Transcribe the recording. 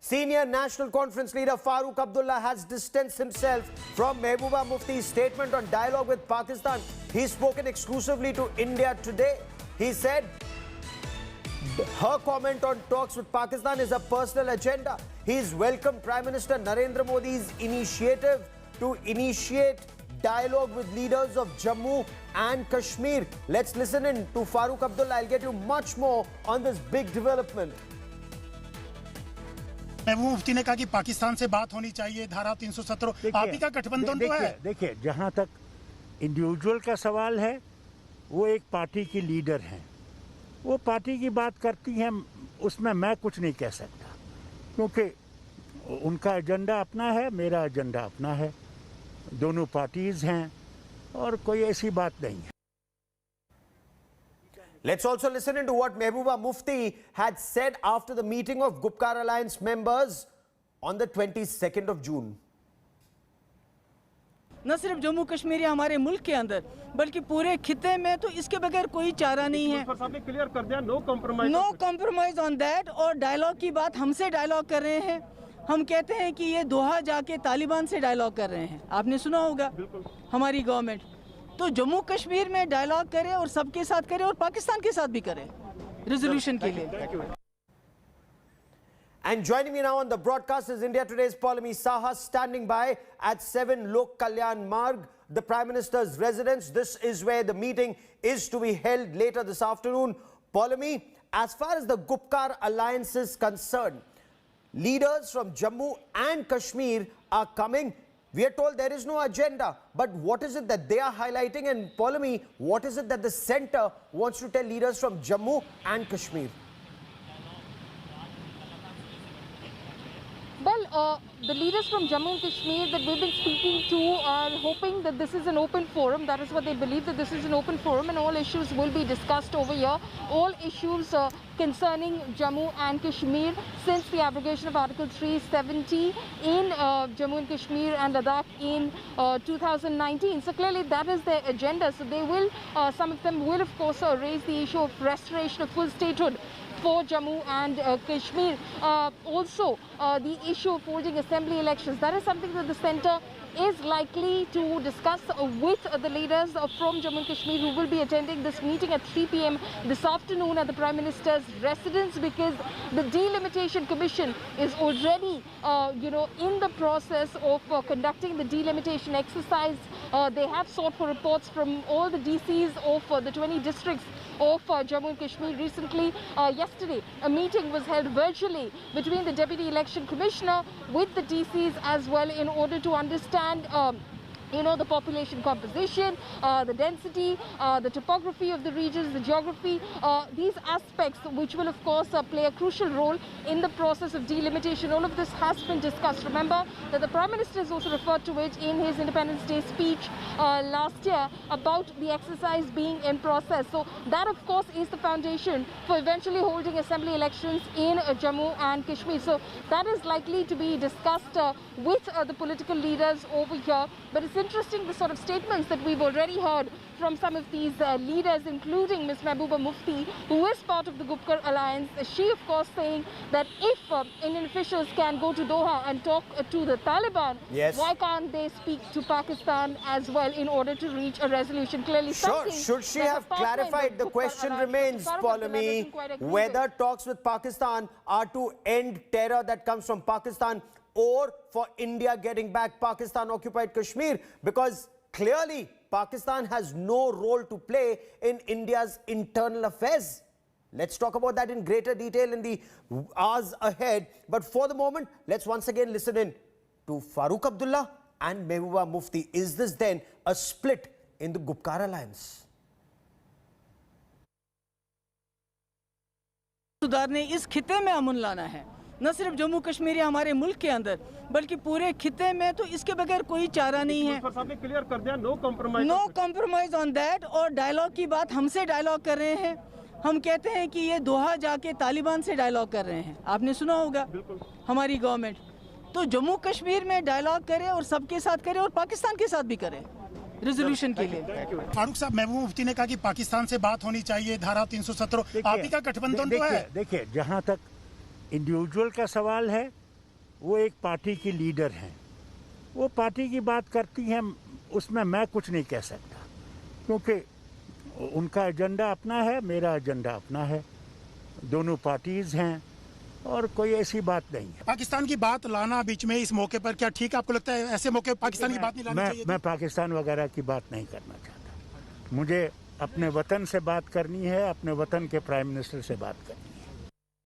Senior National Conference leader Farooq Abdullah has distanced himself from Mehbooba Mufti's statement on dialogue with Pakistan. He's spoken exclusively to India today. He said her comment on talks with Pakistan is a personal agenda. He's welcomed Prime Minister Narendra Modi's initiative to initiate dialogue with leaders of Jammu and Kashmir. Let's listen in to Farooq Abdullah. I'll get you much more on this big development. Mehbooba Mufti ने कहा कि पाकिस्तान से बात होनी चाहिए, धारा 317 आप ही का गठबंधन तो है। देखिए, जहां तक इंडिविजुअल का सवाल है, वो एक पार्टी की लीडर हैं, वो पार्टी की बात करती हैं, उसमें मैं कुछ नहीं कह सकता, क्योंकि उनका एजेंडा अपना है, मेरा एजेंडा अपना है, दोनों पार्टीज हैं और कोई ऐसी बात नहीं है। Let's also listen into what Mehbooba Mufti had said after the meeting of Gupkar Alliance members on the 22nd of June. न सिर्फ जम्मू कश्मीर या हमारे मुल्क के अंदर बल्कि पूरे खिते में तो इसके बगैर कोई चारा नहीं है। क्लियर कर दिया, नो कॉम्प्रोमाइज ऑन दैट। और डायलॉग की बात हमसे डायलॉग कर रहे हैं। हम कहते हैं कि ये दोहा जाके तालिबान से डायलॉग कर रहे हैं। आपने सुना होगा हमारी गवर्नमेंट तो जम्मू कश्मीर में डायलॉग करे और सबके साथ करे और पाकिस्तान के साथ भी करे रेजोल्यूशन के लिए। And joining me now on the broadcast is India Today's Poulomi Saha, standing by at 7 Lok Kalyan Marg, the Prime Minister's residence. This is where the meeting is to be held later this afternoon. Poulomi, as far as the Gupkar Alliance is concerned, leaders from Jammu and Kashmir are coming. We are told there is no agenda, but what is it that they are highlighting? And Poulomi, what is it that the centre wants to tell leaders from Jammu and Kashmir? Well, the leaders from Jammu and Kashmir that we've been speaking to are hoping that this is an open forum. That is what they believe, that this is an open forum and all issues will be discussed over here. All issues concerning Jammu and Kashmir since the abrogation of Article 370 in Jammu and Kashmir and Ladakh in 2019. So clearly that is their agenda. So they will, some of them will of course raise the issue of restoration of full statehood for Jammu and Kashmir. Also, the issue of holding assembly elections, that is something that the centre is likely to discuss with the leaders from Jammu and Kashmir who will be attending this meeting at 3 p.m. this afternoon at the Prime Minister's residence, because the Delimitation Commission is already, in the process of conducting the delimitation exercise. They have sought for reports from all the DCs of the 20 districts of Jammu and Kashmir. Recently, yesterday, a meeting was held virtually between the Deputy Election Commissioner with the DCs as well in order to understand the population composition, the density, the topography of the regions, the geography, these aspects which will of course play a crucial role in the process of delimitation. All of this has been discussed. Remember that the Prime Minister has also referred to it in his Independence Day speech last year about the exercise being in process. So that of course is the foundation for eventually holding assembly elections in Jammu and Kashmir. So that is likely to be discussed with the political leaders over here. But it's interesting the sort of statements that we've already heard from some of these leaders, including Ms. Mehbooba Mufti, who is part of the Gupkar Alliance. She, of course, saying that if Indian officials can go to Doha and talk to the Taliban, yes, why can't they speak to Pakistan as well in order to reach a resolution? Clearly, sure. Should she have clarified? The question remains, Poulomi, whether talks with Pakistan are to end terror that comes from Pakistan or for India getting back Pakistan-occupied Kashmir, because clearly Pakistan has no role to play in India's internal affairs. Let's talk about that in greater detail in the hours ahead. But for the moment, let's once again listen in to Farooq Abdullah and Mehbooba Mufti. Is this then a split in the Gupkar Alliance? सुधारने इस खिते में अमन लाना है, न सिर्फ जम्मू कश्मीर या हमारे मुल्क के अंदर बल्कि पूरे खिते में तो इसके बगैर कोई चारा नहीं है। क्लियर कर दिया, नो कॉम्प्रोमाइज ऑन दैट। और डायलॉग की बात हमसे डायलॉग कर रहे हैं। हम कहते हैं कि ये दोहा जाके तालिबान से डायलॉग कर रहे हैं। आपने सुना होगा हमारी गवर्नमेंट तो जम्मू कश्मीर में डायलॉग करे और सबके साथ करे और पाकिस्तान के साथ भी करे रेजोल्यूशन के लिए। फारूक साहब, महबूबा मुफ्ती ने कहा कि पाकिस्तान से बात होनी चाहिए, धारा 317 आप ही का गठबंधन तो है। देखिए, जहां तक इंडिविजुअल का सवाल है, वो एक पार्टी की लीडर हैं। वो पार्टी की बात करती हैं, उसमें मैं कुछ नहीं कह सकता, क्योंकि उनका एजेंडा अपना है, मेरा एजेंडा अपना है। दोनों पार्टीज हैं और कोई ऐसी बात नहीं है। पाकिस्तान की बात लाना बीच में इस मौके पर क्या ठीक है? आपको लगता है ऐसे मौके पाकिस्तान की बात नहीं लानी चाहिए? मैं पाकिस्तान वगैरह की बात नहीं करना चाहता। मुझे अपने वतन से बात करनी है, अपने वतन के प्राइम मिनिस्टर से बात करनी है।